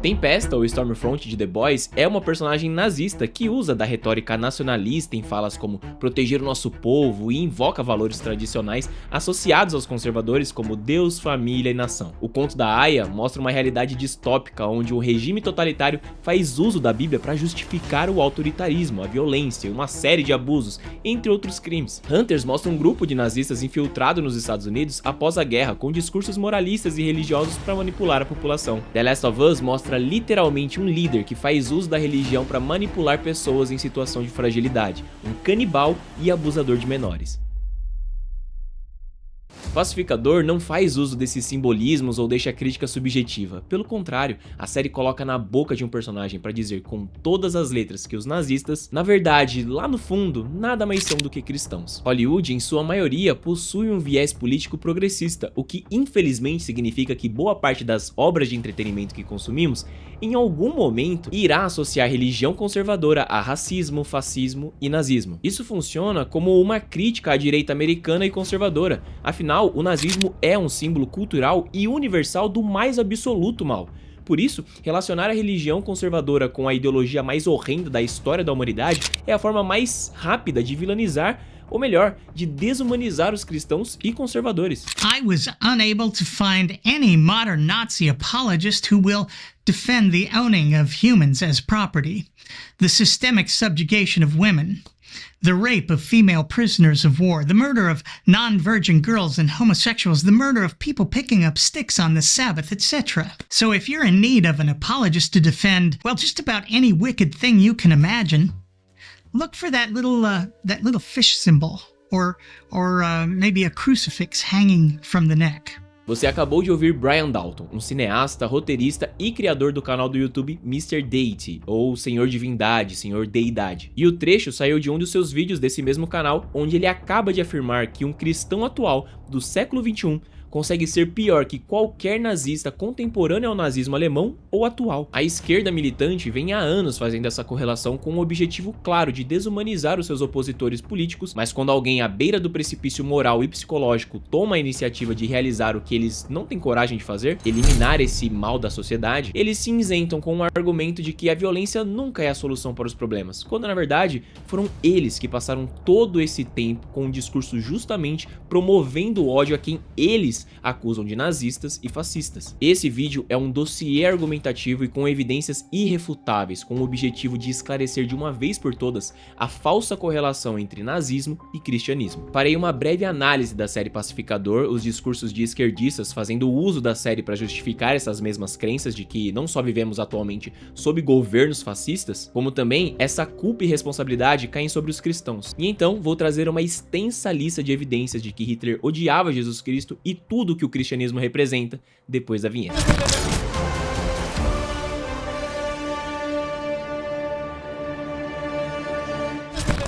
Tempesta, ou Stormfront de The Boys, é uma personagem nazista que usa da retórica nacionalista em falas como proteger o nosso povo e invoca valores tradicionais associados aos conservadores como Deus, família e nação. O conto da Aya mostra uma realidade distópica onde o regime totalitário faz uso da Bíblia para justificar o autoritarismo, a violência e uma série de abusos, entre outros crimes. Hunters mostra um grupo de nazistas infiltrado nos Estados Unidos após a guerra com discursos moralistas e religiosos para manipular a população. The Last of Us mostra literalmente um líder que faz uso da religião para manipular pessoas em situação de fragilidade, um canibal e abusador de menores. Pacificador não faz uso desses simbolismos ou deixa a crítica subjetiva. Pelo contrário, a série coloca na boca de um personagem para dizer com todas as letras que os nazistas, na verdade, lá no fundo, nada mais são do que cristãos. Hollywood, em sua maioria, possui um viés político progressista, o que infelizmente significa que boa parte das obras de entretenimento que consumimos, em algum momento, irá associar religião conservadora a racismo, fascismo e nazismo. Isso funciona como uma crítica à direita americana e conservadora, afinal, o nazismo é um símbolo cultural e universal do mais absoluto mal. Por isso, relacionar a religião conservadora com a ideologia mais horrenda da história da humanidade é a forma mais rápida de vilanizar, ou melhor, de desumanizar os cristãos e conservadores. I was unable to find any modern Nazi apologist who will defend the owning of humans as property, the systemic subjugation of women, the rape of female prisoners of war, the murder of non-virgin girls and homosexuals, the murder of people picking up sticks on the Sabbath, etc. So if you're in need of an apologist to defend, well, just about any wicked thing you can imagine, look for that little fish symbol, or maybe a crucifix hanging from the neck. Você acabou de ouvir Brian Dalton, um cineasta, roteirista e criador do canal do YouTube Mr. Deity, ou Senhor Divindade, Senhor Deidade. E o trecho saiu de um dos seus vídeos desse mesmo canal, onde ele acaba de afirmar que um cristão atual do século XXI consegue ser pior que qualquer nazista contemporâneo ao nazismo alemão ou atual. A esquerda militante vem há anos fazendo essa correlação com o objetivo claro de desumanizar os seus opositores políticos, mas quando alguém à beira do precipício moral e psicológico toma a iniciativa de realizar o que eles não têm coragem de fazer, eliminar esse mal da sociedade, eles se isentam com o argumento de que a violência nunca é a solução para os problemas, quando na verdade foram eles que passaram todo esse tempo com um discurso justamente promovendo o ódio a quem eles acusam de nazistas e fascistas. Esse vídeo é um dossiê argumentativo e com evidências irrefutáveis, com o objetivo de esclarecer de uma vez por todas a falsa correlação entre nazismo e cristianismo. Farei uma breve análise da série Pacificador, os discursos de esquerdistas fazendo uso da série para justificar essas mesmas crenças de que não só vivemos atualmente sob governos fascistas, como também essa culpa e responsabilidade caem sobre os cristãos. E então vou trazer uma extensa lista de evidências de que Hitler odiava Jesus Cristo e tudo que o cristianismo representa depois da vinheta.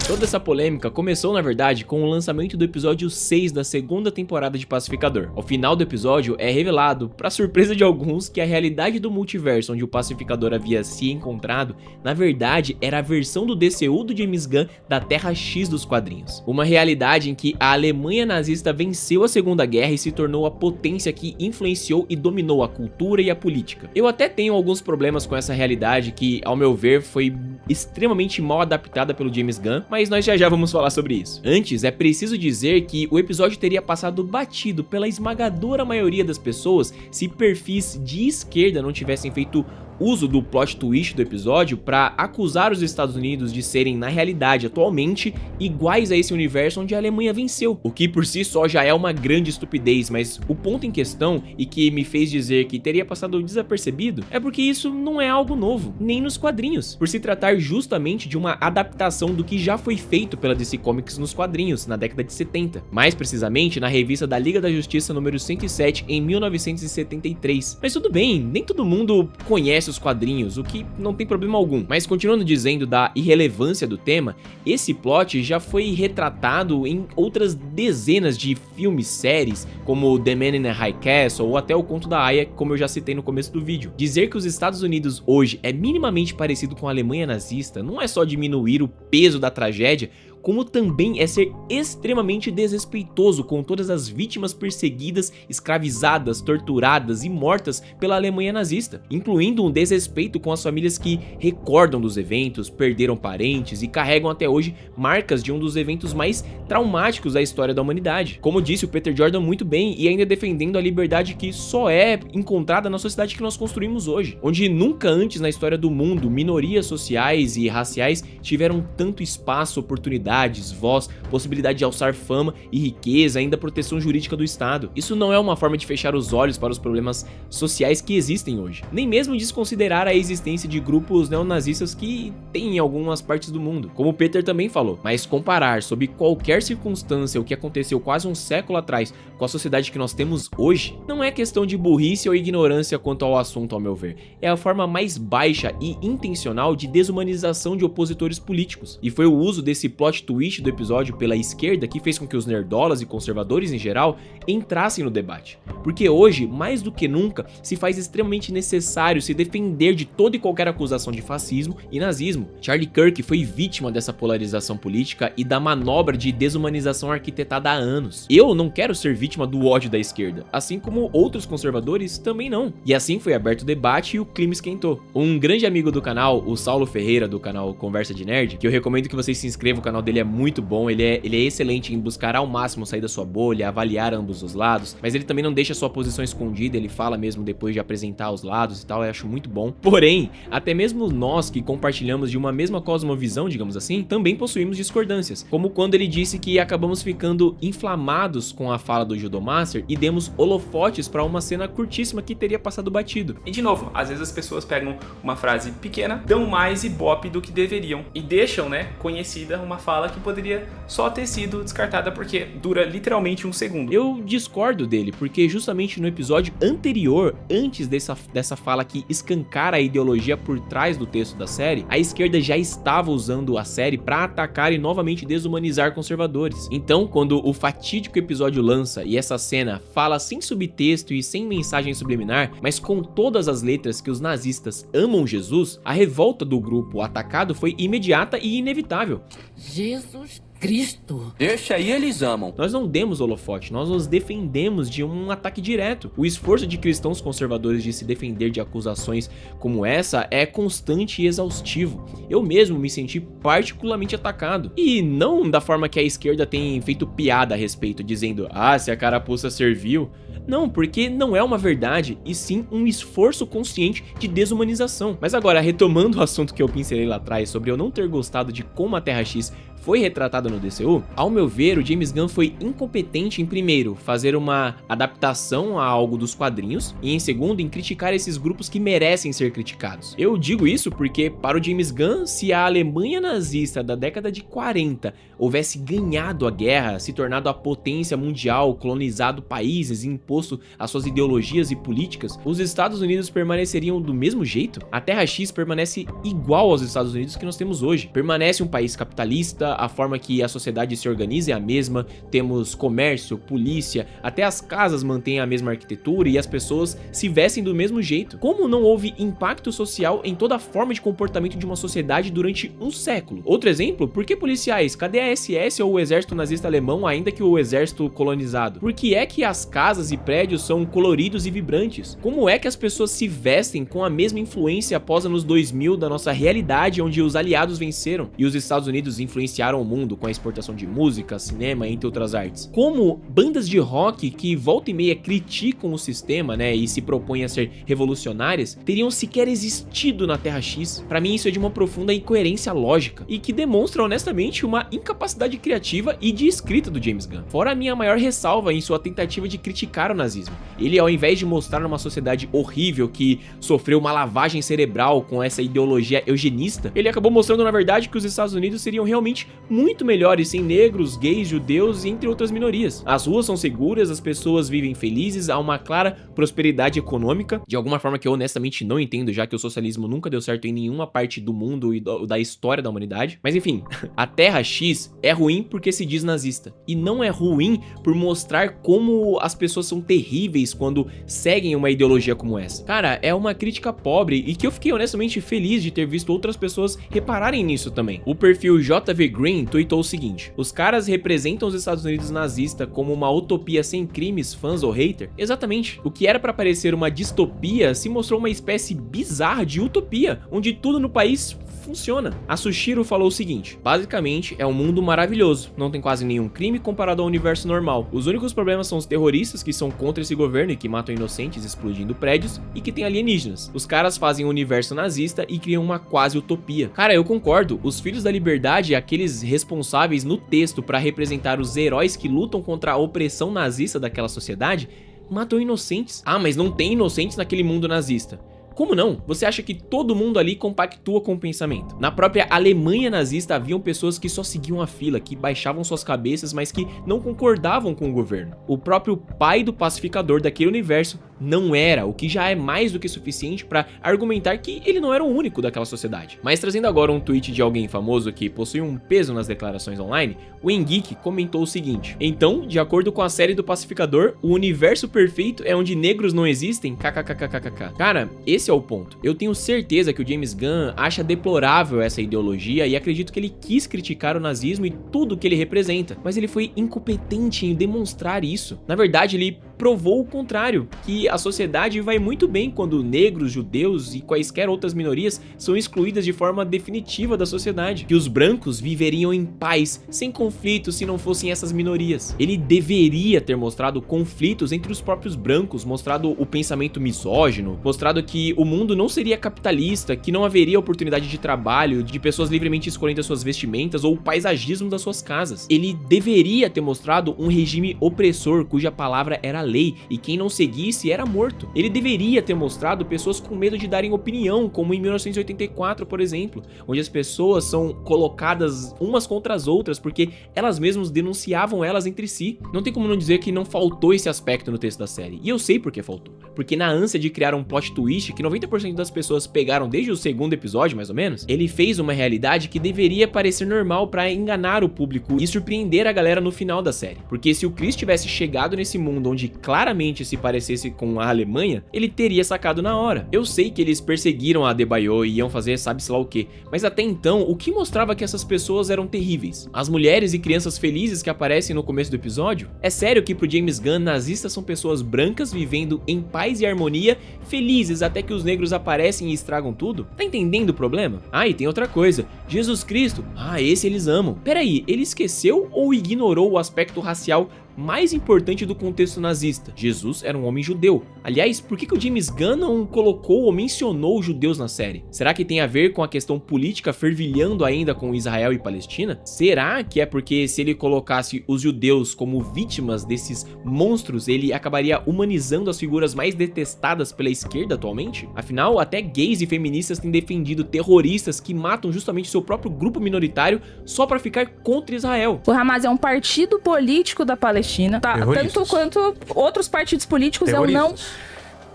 Toda essa polêmica começou, na verdade, com o lançamento do episódio 6 da segunda temporada de Pacificador. Ao final do episódio, é revelado, para surpresa de alguns, que a realidade do multiverso onde o Pacificador havia se encontrado, na verdade, era a versão do DCU do James Gunn da Terra X dos quadrinhos. Uma realidade em que a Alemanha nazista venceu a Segunda Guerra e se tornou a potência que influenciou e dominou a cultura e a política. Eu até tenho alguns problemas com essa realidade que, ao meu ver, foi extremamente mal adaptada pelo James Gunn, mas nós já vamos falar sobre isso. Antes, é preciso dizer que o episódio teria passado batido pela esmagadora maioria das pessoas se perfis de esquerda não tivessem feito uso do plot twist do episódio para acusar os Estados Unidos de serem, na realidade, atualmente, iguais a esse universo onde a Alemanha venceu, o que por si só já é uma grande estupidez, mas o ponto em questão, e que me fez dizer que teria passado desapercebido, é porque isso não é algo novo, nem nos quadrinhos, por se tratar justamente de uma adaptação do que já foi feito pela DC Comics nos quadrinhos, na década de 70, mais precisamente na revista da Liga da Justiça número 107, em 1973. Mas tudo bem, nem todo mundo conhece os quadrinhos, o que não tem problema algum. Mas continuando dizendo da irrelevância do tema, esse plot já foi retratado em outras dezenas de filmes, séries, como The Man in the High Castle ou até o Conto da Aya, como eu já citei no começo do vídeo. Dizer que os Estados Unidos hoje é minimamente parecido com a Alemanha nazista não é só diminuir o peso da tragédia, como também é ser extremamente desrespeitoso com todas as vítimas perseguidas, escravizadas, torturadas e mortas pela Alemanha nazista, incluindo um desrespeito com as famílias que recordam dos eventos, perderam parentes e carregam até hoje marcas de um dos eventos mais traumáticos da história da humanidade. Como disse o Peter Jordan muito bem, e ainda defendendo a liberdade que só é encontrada na sociedade que nós construímos hoje, onde nunca antes na história do mundo minorias sociais e raciais tiveram tanto espaço, oportunidades, voz, possibilidade de alçar fama e riqueza, ainda proteção jurídica do Estado. Isso não é uma forma de fechar os olhos para os problemas sociais que existem hoje, nem mesmo desconsiderar a existência de grupos neonazistas que tem em algumas partes do mundo, como o Peter também falou, mas comparar sob qualquer circunstância o que aconteceu quase um século atrás com a sociedade que nós temos hoje, não é questão de burrice ou ignorância quanto ao assunto, ao meu ver, é a forma mais baixa e intencional de desumanização de opositores políticos, e foi o uso desse plot twist do episódio pela esquerda que fez com que os nerdolas e conservadores em geral entrassem no debate, porque hoje, mais do que nunca, se faz extremamente necessário se defender de toda e qualquer acusação de fascismo e nazismo. Charlie Kirk foi vítima dessa polarização política e da manobra de desumanização arquitetada há anos. Eu não quero ser vítima do ódio da esquerda, assim como outros conservadores também não. E assim foi aberto o debate e o clima esquentou. Um grande amigo do canal, o Saulo Ferreira, do canal Conversa de Nerd, que eu recomendo que vocês se inscrevam, o canal dele é muito bom, ele é excelente em buscar ao máximo sair da sua bolha, avaliar ambos os lados, mas ele também não deixa sua posição escondida, ele fala mesmo depois de apresentar os lados e tal, eu acho muito bom. Porém, até mesmo nós que compartilhamos de uma mesma cosmovisão, digamos assim, também possuímos discordâncias, como quando ele disse que acabamos ficando inflamados com a fala do Judomaster e demos holofotes pra uma cena curtíssima que teria passado batido. E de novo, às vezes as pessoas pegam uma frase pequena, dão mais ibope do que deveriam e deixam, né, conhecida uma fala que poderia só ter sido descartada porque dura literalmente um segundo. Eu discordo dele, porque justamente no episódio anterior, antes dessa fala que escancara a ideologia por trás do texto da série, a esquerda já estava usando a série pra atacar e novamente desumanizar conservadores. Então, quando o fatídico episódio lança e essa cena fala sem subtexto e sem mensagem subliminar, mas com todas as letras que os nazistas amam Jesus, a revolta do grupo atacado foi imediata e inevitável. Jesus Cristo. Deixa aí, eles amam. Nós não demos holofote, nós nos defendemos de um ataque direto. O esforço de cristãos conservadores de se defender de acusações como essa é constante e exaustivo. Eu mesmo me senti particularmente atacado. E não da forma que a esquerda tem feito piada a respeito, dizendo, ah, se a carapuça serviu. Não, porque não é uma verdade, e sim um esforço consciente de desumanização. Mas agora, retomando o assunto que eu pincelei lá atrás sobre eu não ter gostado de como a Terra X foi retratada no DCU, ao meu ver, o James Gunn foi incompetente em, primeiro, fazer uma adaptação a algo dos quadrinhos, e em segundo, em criticar esses grupos que merecem ser criticados. Eu digo isso porque, para o James Gunn, se a Alemanha nazista da década de 40 houvesse ganhado a guerra, se tornado a potência mundial, colonizado países e imposto as suas ideologias e políticas, os Estados Unidos permaneceriam do mesmo jeito? A Terra X permanece igual aos Estados Unidos que nós temos hoje. Permanece um país capitalista, a forma que a sociedade se organiza é a mesma, temos comércio, polícia, até as casas mantêm a mesma arquitetura e as pessoas se vestem do mesmo jeito. Como não houve impacto social em toda a forma de comportamento de uma sociedade durante um século? Outro exemplo, por que policiais? Cadê a SS ou o exército nazista alemão, ainda que o exército colonizado? Por que é que as casas e prédios são coloridos e vibrantes? Como é que as pessoas se vestem com a mesma influência após anos 2000 da nossa realidade, onde os aliados venceram e os Estados Unidos influenciaram o mundo com a exportação de música, cinema, entre outras artes? Como bandas de rock que volta e meia criticam o sistema, né, e se propõem a ser revolucionárias, teriam sequer existido na Terra X? Pra mim isso é de uma profunda incoerência lógica e que demonstra honestamente uma incapacidade criativa e de escrita do James Gunn. Fora a minha maior ressalva em sua tentativa de criticar o nazismo. Ele, ao invés de mostrar uma sociedade horrível que sofreu uma lavagem cerebral com essa ideologia eugenista, ele acabou mostrando na verdade que os Estados Unidos seriam realmente muito melhores sem negros, gays, judeus e entre outras minorias. As ruas são seguras, as pessoas vivem felizes, há uma clara prosperidade econômica, de alguma forma que eu honestamente não entendo, já que o socialismo nunca deu certo em nenhuma parte do mundo e da história da humanidade. Mas enfim, a Terra X é ruim porque se diz nazista, e não é ruim por mostrar como as pessoas são terríveis quando seguem uma ideologia como essa. Cara, é uma crítica pobre e que eu fiquei honestamente feliz de ter visto outras pessoas repararem nisso também. O perfil JV Green tweetou o seguinte: os caras representam os Estados Unidos nazista como uma utopia sem crimes, fãs ou hater? Exatamente. O que era pra parecer uma distopia se mostrou uma espécie bizarra de utopia, onde tudo no país funciona. A Sushiro falou o seguinte: basicamente é um mundo maravilhoso, não tem quase nenhum crime comparado ao universo normal. Os únicos problemas são os terroristas que são contra esse governo e que matam inocentes explodindo prédios, e que tem alienígenas. Os caras fazem um universo nazista e criam uma quase utopia. Cara, eu concordo, os Filhos da Liberdade, aqueles responsáveis no texto pra representar os heróis que lutam contra a opressão nazista daquela sociedade, matam inocentes. Ah, mas não tem inocentes naquele mundo nazista. Como não? Você acha que todo mundo ali compactua com o pensamento? Na própria Alemanha nazista haviam pessoas que só seguiam a fila, que baixavam suas cabeças, mas que não concordavam com o governo. O próprio pai do pacificador daquele universo não era, o que já é mais do que suficiente para argumentar que ele não era o único daquela sociedade. Mas trazendo agora um tweet de alguém famoso que possui um peso nas declarações online, o Engeek comentou o seguinte: então, de acordo com a série do Pacificador, o universo perfeito é onde negros não existem? KKKKKK. Cara, esse é o ponto. Eu tenho certeza que o James Gunn acha deplorável essa ideologia e acredito que ele quis criticar o nazismo e tudo que ele representa, mas ele foi incompetente em demonstrar isso. Na verdade, ele provou o contrário, que a sociedade vai muito bem quando negros, judeus e quaisquer outras minorias são excluídas de forma definitiva da sociedade, que os brancos viveriam em paz, sem conflitos se não fossem essas minorias. Ele deveria ter mostrado conflitos entre os próprios brancos, mostrado o pensamento misógino, mostrado que o mundo não seria capitalista, que não haveria oportunidade de trabalho, de pessoas livremente escolhendo as suas vestimentas ou o paisagismo das suas casas. Ele deveria ter mostrado um regime opressor cuja palavra era lei e quem não seguisse era morto. Ele deveria ter mostrado pessoas com medo de darem opinião, como em 1984, por exemplo, onde as pessoas são colocadas umas contra as outras porque elas mesmas denunciavam elas entre si. Não tem como não dizer que não faltou esse aspecto no texto da série. E eu sei por que faltou. Porque na ânsia de criar um plot twist que 90% das pessoas pegaram desde o segundo episódio, mais ou menos, ele fez uma realidade que deveria parecer normal pra enganar o público e surpreender a galera no final da série. Porque se o Chris tivesse chegado nesse mundo onde claramente se parecesse com a Alemanha, ele teria sacado na hora. Eu sei que eles perseguiram a Adebayo e iam fazer sabe-se lá o que, mas até então, o que mostrava que essas pessoas eram terríveis? As mulheres e crianças felizes que aparecem no começo do episódio? É sério que pro James Gunn, nazistas são pessoas brancas vivendo em paz e harmonia, felizes até que os negros aparecem e estragam tudo? Tá entendendo o problema? Ah, e tem outra coisa, Jesus Cristo, esse eles amam. Peraí, ele esqueceu ou ignorou o aspecto racial mais importante do contexto nazista? Jesus era um homem judeu. Aliás, por que o James Gunn não colocou ou mencionou os judeus na série? Será que tem a ver com a questão política fervilhando ainda com Israel e Palestina? Será que é porque se ele colocasse os judeus como vítimas desses monstros, ele acabaria humanizando as figuras mais detestadas pela esquerda atualmente? Afinal, até gays e feministas têm defendido terroristas que matam justamente seu próprio grupo minoritário só pra ficar contra Israel. O Hamas é um partido político da Palestina. Tá, tanto quanto outros partidos políticos. Eu não...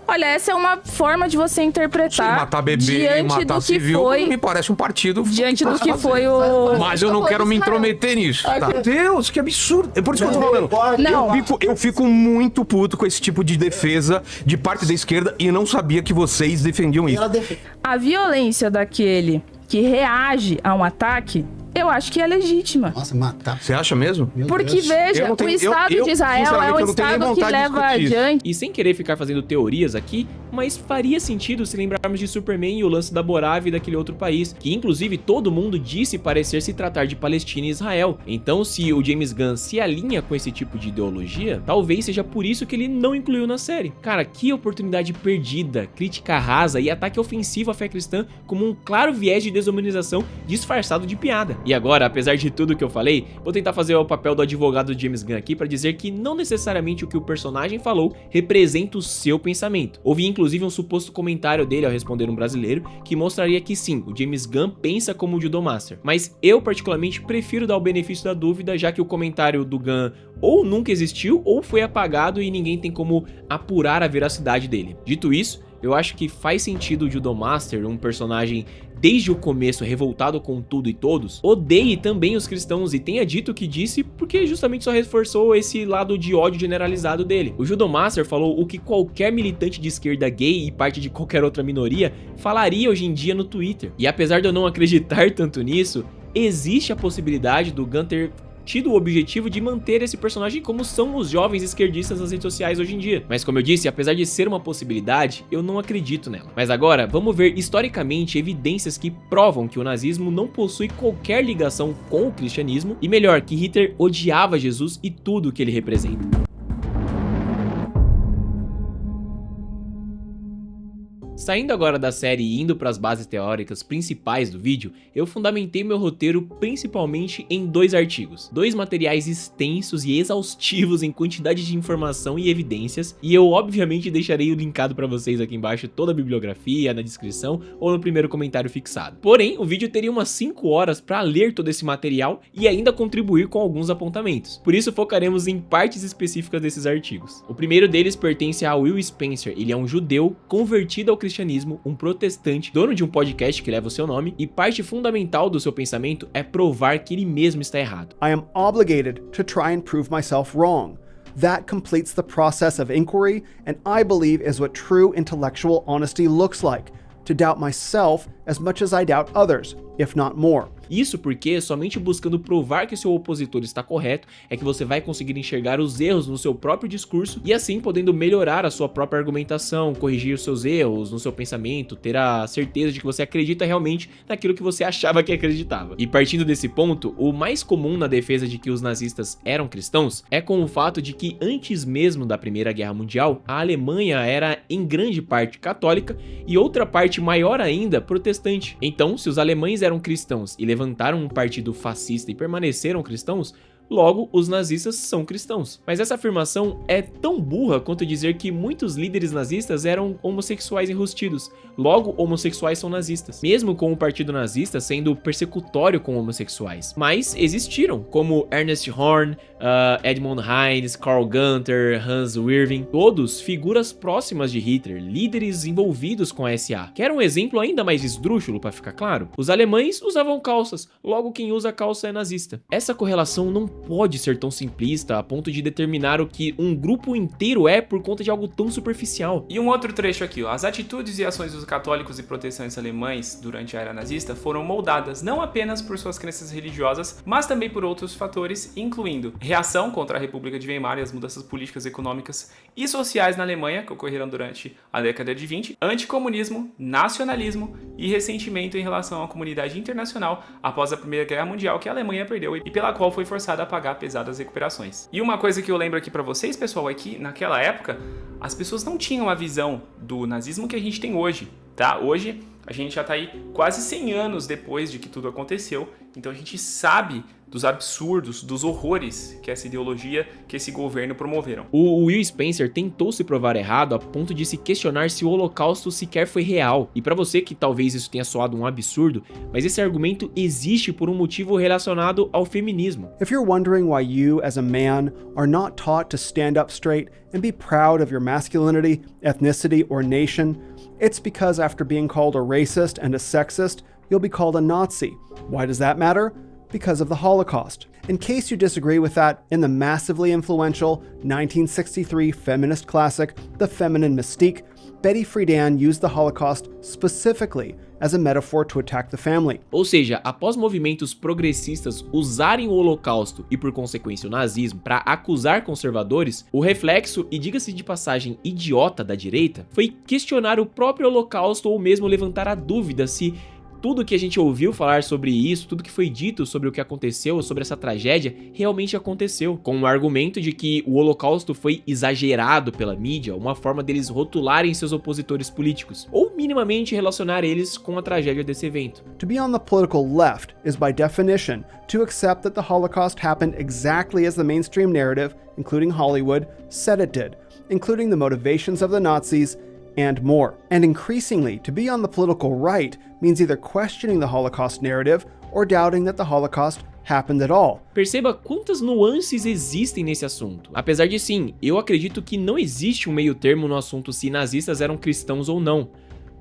Olha, essa é uma forma de você interpretar. Matar bebê, diante matar do que civil, foi, me parece um partido. diante do que foi o... Mas eu não quero me intrometer nisso. Tá? Meu Deus, que absurdo. É por isso que eu tô falando. Não. Eu fico muito puto com esse tipo de defesa de parte da esquerda e não sabia que vocês defendiam isso. A violência daquele que reage a um ataque, eu acho que é legítima. Nossa, matar. Você acha mesmo? Porque, veja, o Estado de Israel é um Estado que leva adiante. E sem querer ficar fazendo teorias aqui, mas faria sentido se lembrarmos de Superman e o lance da Borávia e daquele outro país, que inclusive todo mundo disse parecer se tratar de Palestina e Israel. Então, se o James Gunn se alinha com esse tipo de ideologia, talvez seja por isso que ele não incluiu na série. Cara, que oportunidade perdida, crítica rasa e ataque ofensivo à fé cristã como um claro viés de desumanização disfarçado de piada. E agora, apesar de tudo que eu falei, vou tentar fazer o papel do advogado de James Gunn aqui pra dizer que não necessariamente o que o personagem falou representa o seu pensamento. Houve inclusive um suposto comentário dele ao responder um brasileiro que mostraria que sim, o James Gunn pensa como o Judomaster. Mas eu particularmente prefiro dar o benefício da dúvida, já que o comentário do Gunn ou nunca existiu ou foi apagado e ninguém tem como apurar a veracidade dele. Dito isso, eu acho que faz sentido o Judomaster, um personagem desde o começo revoltado com tudo e todos, odeie também os cristãos e tenha dito o que disse porque justamente só reforçou esse lado de ódio generalizado dele. O Judomaster falou o que qualquer militante de esquerda gay e parte de qualquer outra minoria falaria hoje em dia no Twitter. E apesar de eu não acreditar tanto nisso, existe a possibilidade do Gunn ter tido o objetivo de manter esse personagem como são os jovens esquerdistas nas redes sociais hoje em dia. Mas como eu disse, apesar de ser uma possibilidade, eu não acredito nela. Mas agora, vamos ver historicamente evidências que provam que o nazismo não possui qualquer ligação com o cristianismo, e melhor, que Hitler odiava Jesus e tudo o que ele representa. Saindo agora da série e indo para as bases teóricas principais do vídeo, eu fundamentei meu roteiro principalmente em 2 artigos, 2 materiais extensos e exaustivos em quantidade de informação e evidências, e eu obviamente deixarei o linkado para vocês aqui embaixo toda a bibliografia, na descrição ou no primeiro comentário fixado. Porém, o vídeo teria umas 5 horas para ler todo esse material e ainda contribuir com alguns apontamentos, por isso focaremos em partes específicas desses artigos. O primeiro deles pertence a Will Spencer, ele é um judeu convertido ao cristianismo, um protestante, dono de um podcast que leva o seu nome, e parte fundamental do seu pensamento é provar que ele mesmo está errado. I am obligated to try and prove myself wrong. That completes the process of inquiry, and I believe is what true intellectual honesty looks like. To doubt myself as much as I doubt others, if not more. Isso porque somente buscando provar que seu opositor está correto é que você vai conseguir enxergar os erros no seu próprio discurso e assim podendo melhorar a sua própria argumentação, corrigir os seus erros no seu pensamento, ter a certeza de que você acredita realmente naquilo que você achava que acreditava. E partindo desse ponto, o mais comum na defesa de que os nazistas eram cristãos é com o fato de que antes mesmo da Primeira Guerra Mundial, a Alemanha era em grande parte católica e outra parte maior ainda protestante. Então, se os alemães eram cristãos e levantaram um partido fascista e permaneceram cristãos, logo os nazistas são cristãos. Mas essa afirmação é tão burra quanto dizer que muitos líderes nazistas eram homossexuais enrustidos, logo homossexuais são nazistas, mesmo com o partido nazista sendo persecutório com homossexuais. Mas existiram, como Ernest Horn, Edmund Heinz, Karl Gunther, Hans Wirving, todos figuras próximas de Hitler, líderes envolvidos com a SA. Quer um exemplo ainda mais esdrúxulo para ficar claro? Os alemães usavam calças, logo quem usa calça é nazista. Essa correlação não pode ser tão simplista a ponto de determinar o que um grupo inteiro é por conta de algo tão superficial. E um outro trecho aqui, ó. As atitudes e ações dos católicos e protestantes alemães durante a era nazista foram moldadas não apenas por suas crenças religiosas, mas também por outros fatores, incluindo reação contra a República de Weimar e as mudanças políticas, econômicas e sociais na Alemanha, que ocorreram durante a década de 20, anticomunismo, nacionalismo e ressentimento em relação à comunidade internacional após a Primeira Guerra Mundial, que a Alemanha perdeu e pela qual foi forçada a pagar pesadas recuperações. E uma coisa que eu lembro aqui pra vocês, pessoal, é que naquela época as pessoas não tinham a visão do nazismo que a gente tem hoje, tá? Hoje a gente já tá aí quase 100 anos depois de que tudo aconteceu, então a gente sabe dos absurdos, dos horrores que essa ideologia, que esse governo promoveram. O Will Spencer tentou se provar errado a ponto de se questionar se o Holocausto sequer foi real. E pra você que talvez isso tenha soado um absurdo, mas esse argumento existe por um motivo relacionado ao feminismo. If you're wondering why you, as a man, are not taught to stand up straight and be proud of your masculinity, ethnicity, or nation, it's because after being called a racist and a sexist, you'll be called a Nazi. Why does that matter? Because of the Holocaust. In case you disagree with that, in the massively influential 1963 feminist classic, The Feminine Mystique, Betty Friedan used the Holocaust specifically as a metaphor to attack the family. Ou seja, após movimentos progressistas usarem o Holocausto e por consequência o nazismo para acusar conservadores, o reflexo, e diga-se de passagem idiota da direita, foi questionar o próprio Holocausto ou mesmo levantar a dúvida se tudo que a gente ouviu falar sobre isso, tudo que foi dito sobre o que aconteceu, sobre essa tragédia, realmente aconteceu, com o argumento de que o Holocausto foi exagerado pela mídia, uma forma deles rotularem seus opositores políticos, ou minimamente relacionar eles com a tragédia desse evento. To be on the political left is by definition to accept that the Holocaust happened exactly as the mainstream narrative, including Hollywood, said it did, including the motivations of the Nazis and more. And increasingly, to be on the political right means either questioning the Holocaust narrative or doubting that the Holocaust happened at all. Perceba quantas nuances existem nesse assunto. Apesar de sim, eu acredito que não existe um meio termo no assunto se nazistas eram cristãos ou não.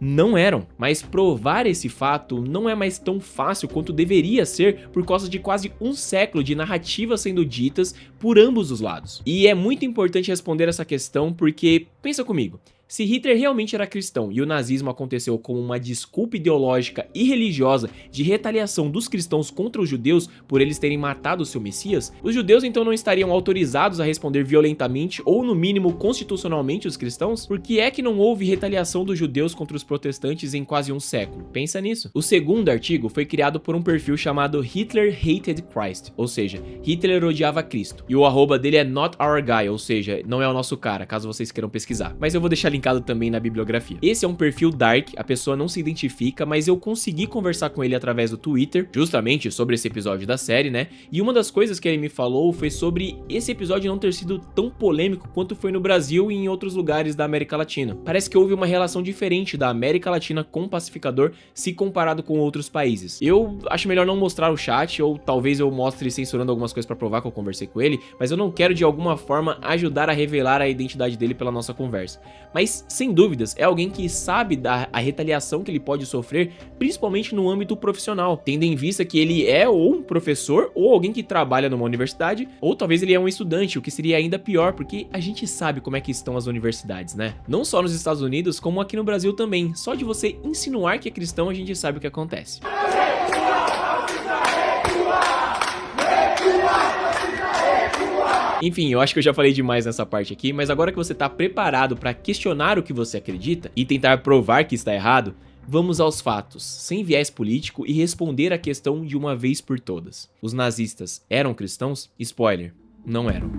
Não eram, mas provar esse fato não é mais tão fácil quanto deveria ser por causa de quase um século de narrativas sendo ditas por ambos os lados. E é muito importante responder essa questão porque, pensa comigo, Se Hitler realmente era cristão e o nazismo aconteceu como uma desculpa ideológica e religiosa de retaliação dos cristãos contra os judeus por eles terem matado o seu Messias, os judeus então não estariam autorizados a responder violentamente ou no mínimo constitucionalmente os cristãos? Por que é que não houve retaliação dos judeus contra os protestantes em quase um século? Pensa nisso. O segundo artigo foi criado por um perfil chamado Hitler Hated Christ, ou seja, Hitler odiava Cristo. E o arroba dele é not our guy, ou seja, não é o nosso cara, caso vocês queiram pesquisar. Mas eu vou deixar linkado também na bibliografia. Esse é um perfil dark, a pessoa não se identifica, mas eu consegui conversar com ele através do Twitter, justamente sobre esse episódio da série, né? E uma das coisas que ele me falou foi sobre esse episódio não ter sido tão polêmico quanto foi no Brasil e em outros lugares da América Latina. Parece que houve uma relação diferente da América Latina com o Pacificador se comparado com outros países. Eu acho melhor não mostrar o chat, ou talvez eu mostre censurando algumas coisas pra provar que eu conversei com ele, mas eu não quero de alguma forma ajudar a revelar a identidade dele pela nossa conversa. Mas, sem dúvidas, é alguém que sabe a retaliação que ele pode sofrer, principalmente no âmbito profissional, tendo em vista que ele é ou um professor, ou alguém que trabalha numa universidade, ou talvez ele é um estudante, o que seria ainda pior, porque a gente sabe como é que estão as universidades, né? Não só nos Estados Unidos, como aqui no Brasil também. Só de você insinuar que é cristão, a gente sabe o que acontece. Enfim, eu acho que eu já falei demais nessa parte aqui, mas agora que você tá preparado para questionar o que você acredita e tentar provar que está errado, vamos aos fatos, sem viés político, e responder a questão de uma vez por todas. Os nazistas eram cristãos? Spoiler, não eram.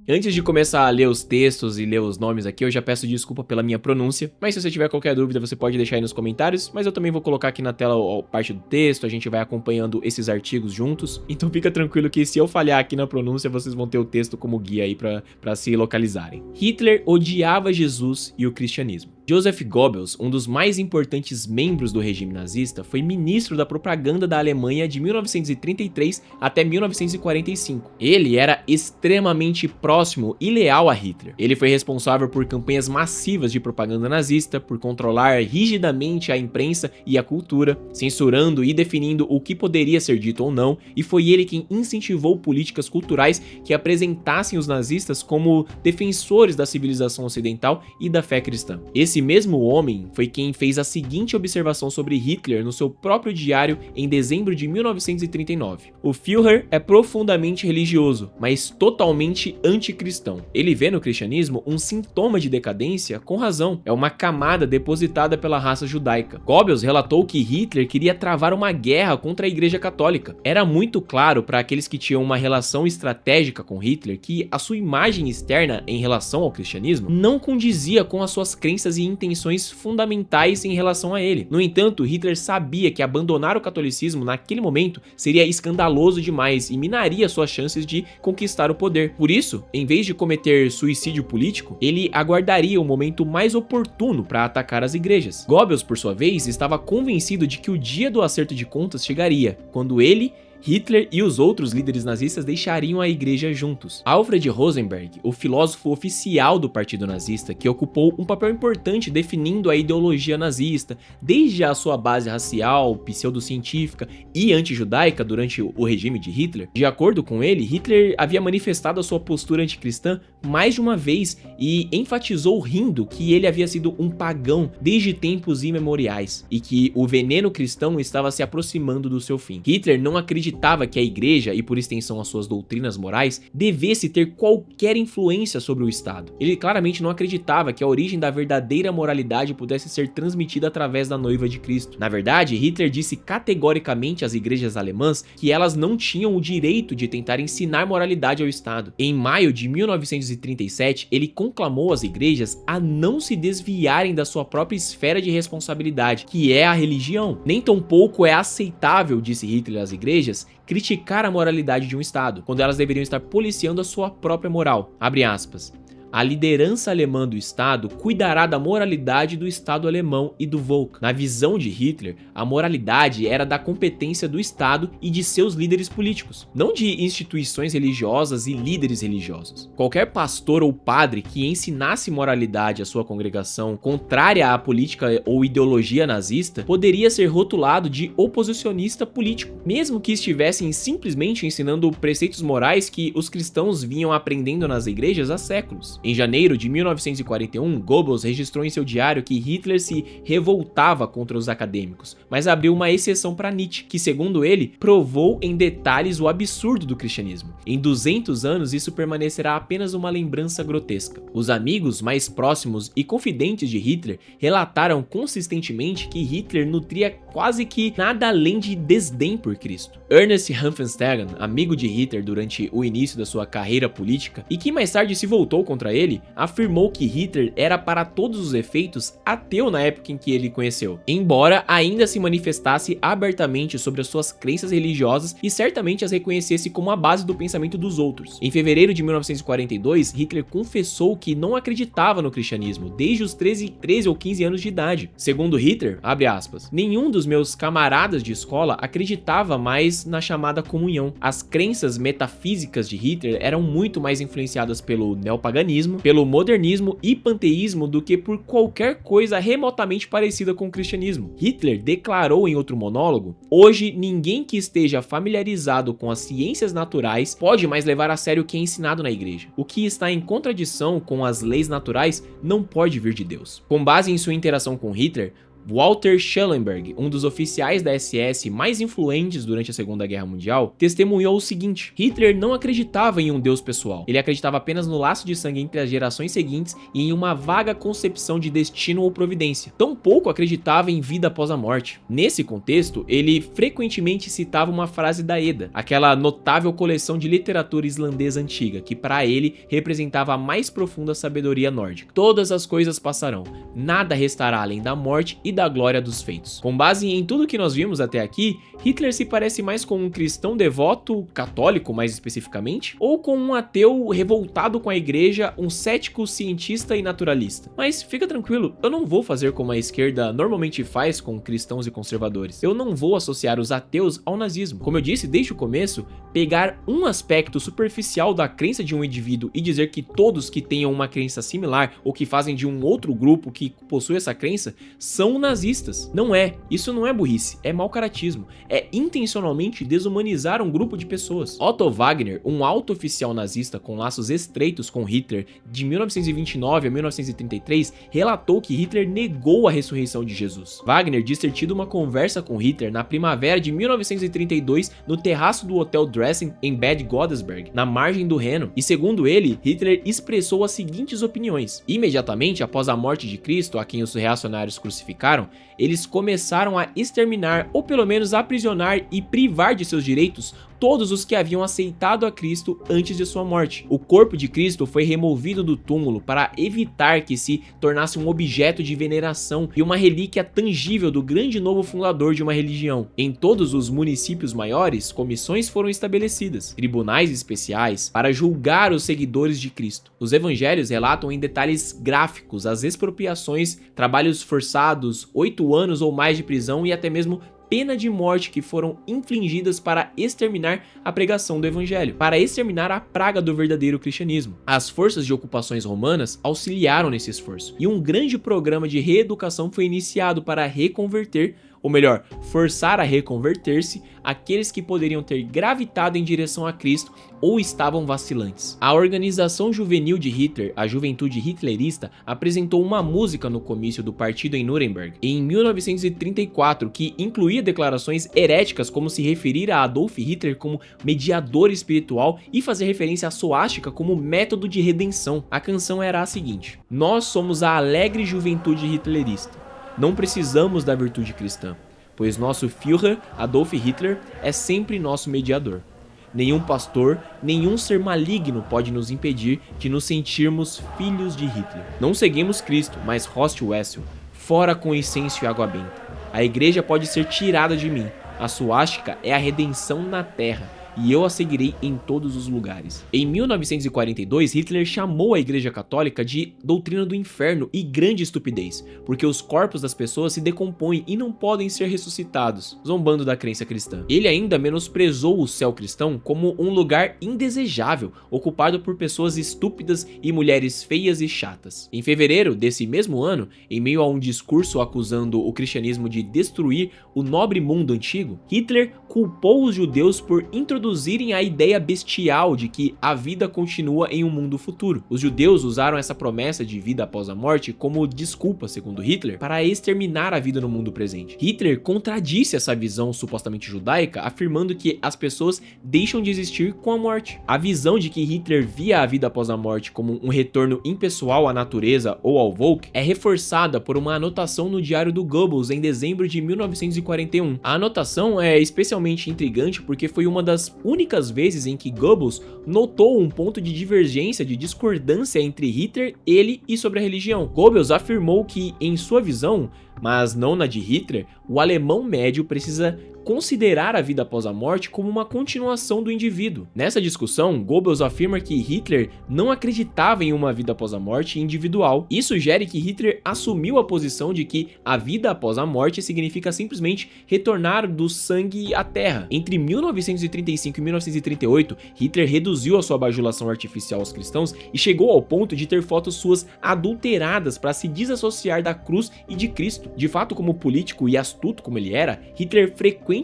Antes de começar a ler os textos e ler os nomes aqui, eu já peço desculpa pela minha pronúncia, mas se você tiver qualquer dúvida, você pode deixar aí nos comentários, mas eu também vou colocar aqui na tela a parte do texto, a gente vai acompanhando esses artigos juntos, então fica tranquilo que se eu falhar aqui na pronúncia, vocês vão ter o texto como guia aí pra se localizarem. Hitler odiava Jesus e o cristianismo. Joseph Goebbels, um dos mais importantes membros do regime nazista, foi ministro da propaganda da Alemanha de 1933 até 1945. Ele era extremamente próximo e leal a Hitler. Ele foi responsável por campanhas massivas de propaganda nazista, por controlar rigidamente a imprensa e a cultura, censurando e definindo o que poderia ser dito ou não, e foi ele quem incentivou políticas culturais que apresentassem os nazistas como defensores da civilização ocidental e da fé cristã. Esse mesmo homem foi quem fez a seguinte observação sobre Hitler no seu próprio diário em dezembro de 1939. O Führer é profundamente religioso, mas totalmente anticristão. Ele vê no cristianismo um sintoma de decadência com razão. É uma camada depositada pela raça judaica. Goebbels relatou que Hitler queria travar uma guerra contra a Igreja Católica. Era muito claro para aqueles que tinham uma relação estratégica com Hitler que a sua imagem externa em relação ao cristianismo não condizia com as suas crenças e intenções fundamentais em relação a ele. No entanto, Hitler sabia que abandonar o catolicismo naquele momento seria escandaloso demais e minaria suas chances de conquistar o poder. Por isso, em vez de cometer suicídio político, ele aguardaria o momento mais oportuno para atacar as igrejas. Goebbels, por sua vez, estava convencido de que o dia do acerto de contas chegaria, quando ele, Hitler e os outros líderes nazistas deixariam a igreja juntos. Alfred Rosenberg, o filósofo oficial do partido nazista, que ocupou um papel importante definindo a ideologia nazista, desde a sua base racial, pseudocientífica e antijudaica durante o regime de Hitler. De acordo com ele, Hitler havia manifestado a sua postura anticristã mais de uma vez e enfatizou rindo que ele havia sido um pagão desde tempos imemoriais e que o veneno cristão estava se aproximando do seu fim. Hitler não acreditava que a igreja, e por extensão as suas doutrinas morais, devesse ter qualquer influência sobre o Estado. Ele claramente não acreditava que a origem da verdadeira moralidade pudesse ser transmitida através da noiva de Cristo. Na verdade, Hitler disse categoricamente às igrejas alemãs que elas não tinham o direito de tentar ensinar moralidade ao Estado. Em maio de 1937, ele conclamou as igrejas a não se desviarem da sua própria esfera de responsabilidade, que é a religião. Nem tampouco é aceitável, disse Hitler às igrejas, criticar a moralidade de um Estado, quando elas deveriam estar policiando a sua própria moral. Abre aspas. A liderança alemã do Estado cuidará da moralidade do Estado alemão e do Volk. Na visão de Hitler, a moralidade era da competência do Estado e de seus líderes políticos, não de instituições religiosas e líderes religiosos. Qualquer pastor ou padre que ensinasse moralidade à sua congregação contrária à política ou ideologia nazista poderia ser rotulado de oposicionista político, mesmo que estivessem simplesmente ensinando preceitos morais que os cristãos vinham aprendendo nas igrejas há séculos. Em janeiro de 1941, Goebbels registrou em seu diário que Hitler se revoltava contra os acadêmicos, mas abriu uma exceção para Nietzsche, que, segundo ele, provou em detalhes o absurdo do cristianismo. Em 200 anos, isso permanecerá apenas uma lembrança grotesca. Os amigos mais próximos e confidentes de Hitler relataram consistentemente que Hitler nutria quase que nada além de desdém por Cristo. Ernest Hanfenstegen, amigo de Hitler durante o início da sua carreira política e que mais tarde se voltou contra ele, afirmou que Hitler era para todos os efeitos ateu na época em que ele conheceu, embora ainda se manifestasse abertamente sobre as suas crenças religiosas e certamente as reconhecesse como a base do pensamento dos outros. Em fevereiro de 1942, Hitler confessou que não acreditava no cristianismo desde os 13 ou 15 anos de idade. Segundo Hitler, abre aspas, nenhum dos meus camaradas de escola acreditava mais na chamada comunhão. As crenças metafísicas de Hitler eram muito mais influenciadas pelo neopaganismo, pelo modernismo e panteísmo do que por qualquer coisa remotamente parecida com o cristianismo. Hitler declarou em outro monólogo: hoje ninguém que esteja familiarizado com as ciências naturais pode mais levar a sério o que é ensinado na igreja. O que está em contradição com as leis naturais não pode vir de Deus. Com base em sua interação com Hitler, Walter Schellenberg, um dos oficiais da SS mais influentes durante a Segunda Guerra Mundial, testemunhou o seguinte: Hitler não acreditava em um Deus pessoal, ele acreditava apenas no laço de sangue entre as gerações seguintes e em uma vaga concepção de destino ou providência. Tampouco acreditava em vida após a morte. Nesse contexto, ele frequentemente citava uma frase da Edda, aquela notável coleção de literatura islandesa antiga, que para ele representava a mais profunda sabedoria nórdica. Todas as coisas passarão, nada restará além da morte e da glória dos feitos. Com base em tudo que nós vimos até aqui, Hitler se parece mais com um cristão devoto, católico mais especificamente, ou com um ateu revoltado com a igreja, um cético, cientista e naturalista. Mas fica tranquilo, eu não vou fazer como a esquerda normalmente faz com cristãos e conservadores. Eu não vou associar os ateus ao nazismo. Como eu disse desde o começo, pegar um aspecto superficial da crença de um indivíduo e dizer que todos que tenham uma crença similar ou que fazem de um outro grupo que possui essa crença são nazistas. Não é. Isso não é burrice, é mau caratismo. É intencionalmente desumanizar um grupo de pessoas. Otto Wagner, um alto oficial nazista com laços estreitos com Hitler de 1929 a 1933, relatou que Hitler negou a ressurreição de Jesus. Wagner diz ter tido uma conversa com Hitler na primavera de 1932 no terraço do Hotel Dresden em Bad Godesberg, na margem do Reno, e segundo ele, Hitler expressou as seguintes opiniões: imediatamente após a morte de Cristo, a quem os reacionários crucificaram, eles começaram a exterminar ou pelo menos aprisionar e privar de seus direitos todos os que haviam aceitado a Cristo antes de sua morte. O corpo de Cristo foi removido do túmulo para evitar que se tornasse um objeto de veneração e uma relíquia tangível do grande novo fundador de uma religião. Em todos os municípios maiores, comissões foram estabelecidas, tribunais especiais para julgar os seguidores de Cristo. Os evangelhos relatam em detalhes gráficos as expropriações, trabalhos forçados, 8 anos ou mais de prisão e até mesmo pena de morte que foram infligidas para exterminar a pregação do evangelho, para exterminar a praga do verdadeiro cristianismo. As forças de ocupações romanas auxiliaram nesse esforço, e um grande programa de reeducação foi iniciado para reconverter, ou melhor, forçar a reconverter-se aqueles que poderiam ter gravitado em direção a Cristo ou estavam vacilantes. A organização juvenil de Hitler, a Juventude Hitlerista, apresentou uma música no comício do partido em Nuremberg em 1934 que incluía declarações heréticas como se referir a Adolf Hitler como mediador espiritual e fazer referência à suástica como método de redenção. A canção era a seguinte: nós somos a alegre juventude hitlerista. Não precisamos da virtude cristã, pois nosso Führer, Adolf Hitler, é sempre nosso mediador. Nenhum pastor, nenhum ser maligno pode nos impedir de nos sentirmos filhos de Hitler. Não seguimos Cristo, mas Horst Wessel, fora com incenso e água benta. A igreja pode ser tirada de mim. A suástica é a redenção na terra. e eu a seguirei em todos os lugares. Em 1942, Hitler chamou a Igreja Católica de doutrina do inferno e grande estupidez, porque os corpos das pessoas se decompõem e não podem ser ressuscitados, zombando da crença cristã. Ele ainda menosprezou o céu cristão como um lugar indesejável, ocupado por pessoas estúpidas e mulheres feias e chatas. Em fevereiro desse mesmo ano, em meio a um discurso acusando o cristianismo de destruir o nobre mundo antigo, Hitler culpou os judeus por introduzirem a ideia bestial de que a vida continua em um mundo futuro. Os judeus usaram essa promessa de vida após a morte como desculpa, segundo Hitler, para exterminar a vida no mundo presente. Hitler contradisse essa visão supostamente judaica, afirmando que as pessoas deixam de existir com a morte. A visão de que Hitler via a vida após a morte como um retorno impessoal à natureza ou ao Volk é reforçada por uma anotação no diário do Goebbels em dezembro de 1941. A anotação é especialmente intrigante porque foi uma das únicas vezes em que Goebbels notou um ponto de divergência, de discordância entre Hitler, ele e sobre a religião. Goebbels afirmou que, em sua visão, mas não na de Hitler, o alemão médio precisa considerar a vida após a morte como uma continuação do indivíduo. Nessa discussão, Goebbels afirma que Hitler não acreditava em uma vida após a morte individual e sugere que Hitler assumiu a posição de que a vida após a morte significa simplesmente retornar do sangue à terra. Entre 1935 e 1938, Hitler reduziu a sua bajulação artificial aos cristãos e chegou ao ponto de ter fotos suas adulteradas para se desassociar da cruz e de Cristo. De fato, como político e astuto como ele era, Hitler frequentemente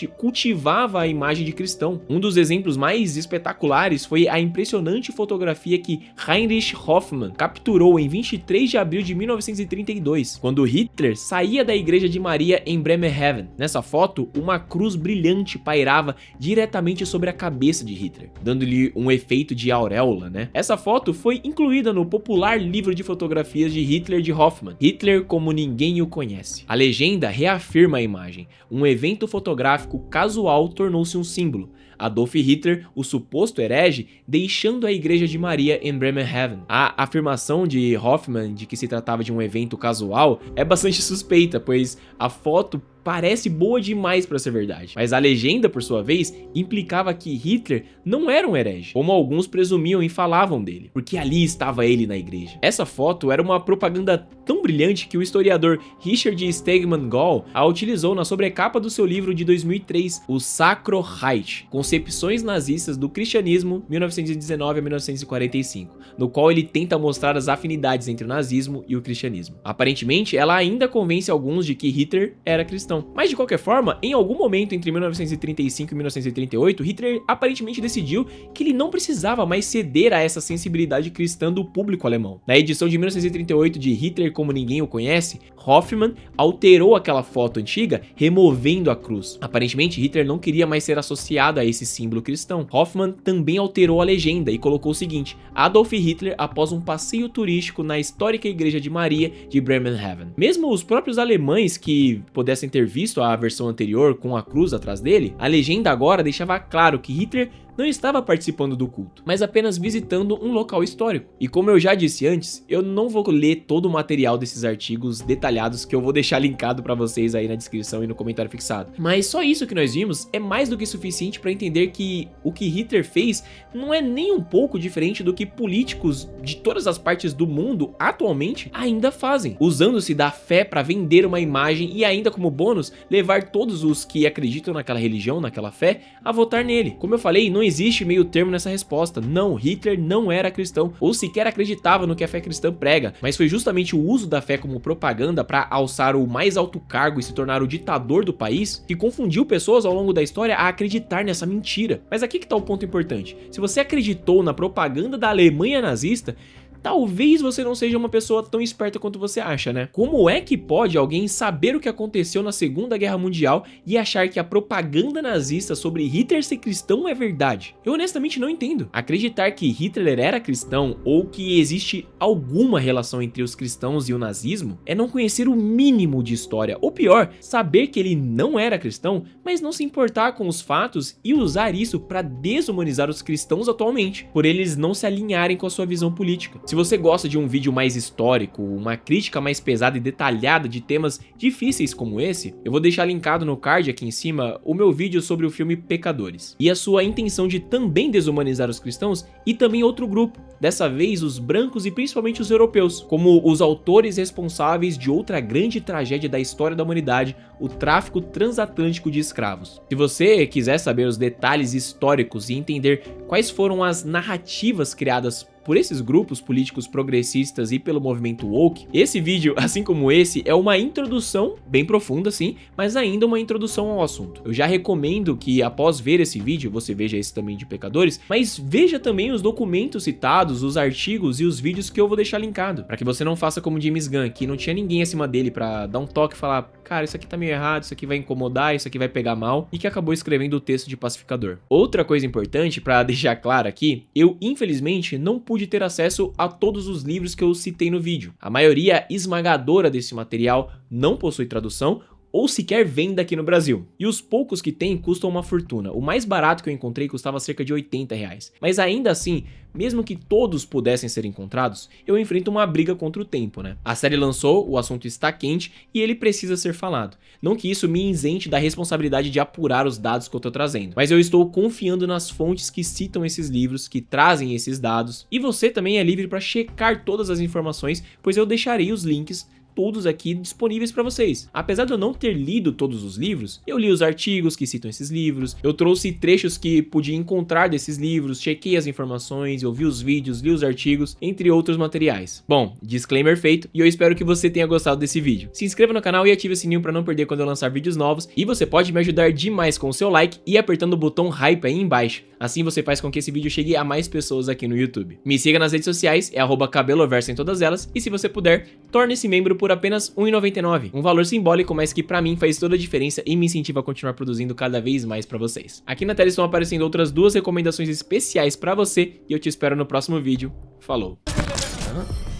cultivava a imagem de cristão. Um dos exemplos mais espetaculares foi a impressionante fotografia que Heinrich Hoffmann capturou em 23 de abril de 1932, quando Hitler saía da Igreja de Maria em Bremerhaven. Nessa foto, uma cruz brilhante pairava diretamente sobre a cabeça de Hitler, dando-lhe um efeito de auréola, né? Essa foto foi incluída no popular livro de fotografias de Hitler de Hoffmann, Hitler como ninguém o conhece. A legenda reafirma a imagem. Um evento fotográfico casual tornou-se um símbolo. Adolf Hitler, o suposto herege, deixando a Igreja de Maria em Bremerhaven. A afirmação de Hoffmann de que se tratava de um evento casual é bastante suspeita, pois a foto parece boa demais para ser verdade. Mas a legenda, por sua vez, implicava que Hitler não era um herege, como alguns presumiam e falavam dele, porque ali estava ele na igreja. Essa foto era uma propaganda tão brilhante que o historiador Richard Stegman Gall a utilizou na sobrecapa do seu livro de 2003, O Sacro Reich, Concepções Nazistas do Cristianismo, 1919 a 1945, no qual ele tenta mostrar as afinidades entre o nazismo e o cristianismo. Aparentemente, ela ainda convence alguns de que Hitler era cristão. Mas de qualquer forma, em algum momento entre 1935 e 1938, Hitler aparentemente decidiu que ele não precisava mais ceder a essa sensibilidade cristã do público alemão. Na edição de 1938 de Hitler como ninguém o conhece, Hoffmann alterou aquela foto antiga, removendo a cruz. Aparentemente, Hitler não queria mais ser associado a esse símbolo cristão. Hoffmann também alterou a legenda e colocou o seguinte: Adolf Hitler após um passeio turístico na histórica Igreja de Maria de Bremerhaven. Mesmo os próprios alemães que pudessem ter visto a versão anterior com a cruz atrás dele, a legenda agora deixava claro que Hitler não estava participando do culto, mas apenas visitando um local histórico. E como eu já disse antes, eu não vou ler todo o material desses artigos detalhados que eu vou deixar linkado para vocês aí na descrição e no comentário fixado. Mas só isso que nós vimos é mais do que suficiente para entender que o que Hitler fez não é nem um pouco diferente do que políticos de todas as partes do mundo atualmente ainda fazem, usando-se da fé para vender uma imagem e ainda como bônus levar todos os que acreditam naquela religião, naquela fé, a votar nele. Como eu falei, não existe meio termo nessa resposta. Não, Hitler não era cristão ou sequer acreditava no que a fé cristã prega, mas foi justamente o uso da fé como propaganda para alçar o mais alto cargo e se tornar o ditador do país que confundiu pessoas ao longo da história a acreditar nessa mentira. Mas aqui que tá o ponto importante. Se você acreditou na propaganda da Alemanha nazista, talvez você não seja uma pessoa tão esperta quanto você acha, né? Como é que pode alguém saber o que aconteceu na Segunda Guerra Mundial e achar que a propaganda nazista sobre Hitler ser cristão é verdade? Eu honestamente não entendo. Acreditar que Hitler era cristão ou que existe alguma relação entre os cristãos e o nazismo é não conhecer o mínimo de história, ou pior, saber que ele não era cristão, mas não se importar com os fatos e usar isso para desumanizar os cristãos atualmente, por eles não se alinharem com a sua visão política. Se você gosta de um vídeo mais histórico, uma crítica mais pesada e detalhada de temas difíceis como esse, eu vou deixar linkado no card aqui em cima o meu vídeo sobre o filme Pecadores. E a sua intenção de também desumanizar os cristãos e também outro grupo, dessa vez os brancos e principalmente os europeus, como os autores responsáveis de outra grande tragédia da história da humanidade, o tráfico transatlântico de escravos. Se você quiser saber os detalhes históricos e entender quais foram as narrativas criadas por esses grupos políticos progressistas e pelo movimento woke, esse vídeo, assim como esse, é uma introdução, bem profunda sim, mas ainda uma introdução ao assunto. Eu já recomendo que após ver esse vídeo, você veja esse também de Pecadores, mas veja também os documentos citados, os artigos e os vídeos que eu vou deixar linkado, para que você não faça como James Gunn, que não tinha ninguém acima dele para dar um toque e falar, cara, isso aqui tá meio errado, isso aqui vai incomodar, isso aqui vai pegar mal, e que acabou escrevendo o texto de Pacificador. Outra coisa importante para deixar claro aqui, eu infelizmente não pude ter acesso a todos os livros que eu citei no vídeo. A maioria esmagadora desse material não possui tradução ou sequer venda aqui no Brasil. E os poucos que tem custam uma fortuna. O mais barato que eu encontrei custava cerca de R$80. Mas ainda assim, mesmo que todos pudessem ser encontrados, eu enfrento uma briga contra o tempo, né? A série lançou, o assunto está quente e ele precisa ser falado. Não que isso me isente da responsabilidade de apurar os dados que eu tô trazendo, mas eu estou confiando nas fontes que citam esses livros, que trazem esses dados, e você também é livre para checar todas as informações, pois eu deixarei os links todos aqui disponíveis para vocês. Apesar de eu não ter lido todos os livros, eu li os artigos que citam esses livros, eu trouxe trechos que podia encontrar desses livros, chequei as informações, eu vi os vídeos, li os artigos, entre outros materiais. Bom, disclaimer feito, e eu espero que você tenha gostado desse vídeo. Se inscreva no canal e ative o sininho para não perder quando eu lançar vídeos novos, e você pode me ajudar demais com o seu like e apertando o botão hype aí embaixo. Assim você faz com que esse vídeo chegue a mais pessoas aqui no YouTube. Me siga nas redes sociais, é @cabeloverso em todas elas, e se você puder, torne-se membro por apenas R$1,99. Um valor simbólico, mas que pra mim faz toda a diferença e me incentiva a continuar produzindo cada vez mais pra vocês. Aqui na tela estão aparecendo outras duas recomendações especiais pra você, e eu te espero no próximo vídeo. Falou!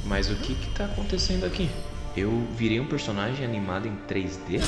Mas o que tá acontecendo aqui? Eu virei um personagem animado em 3D?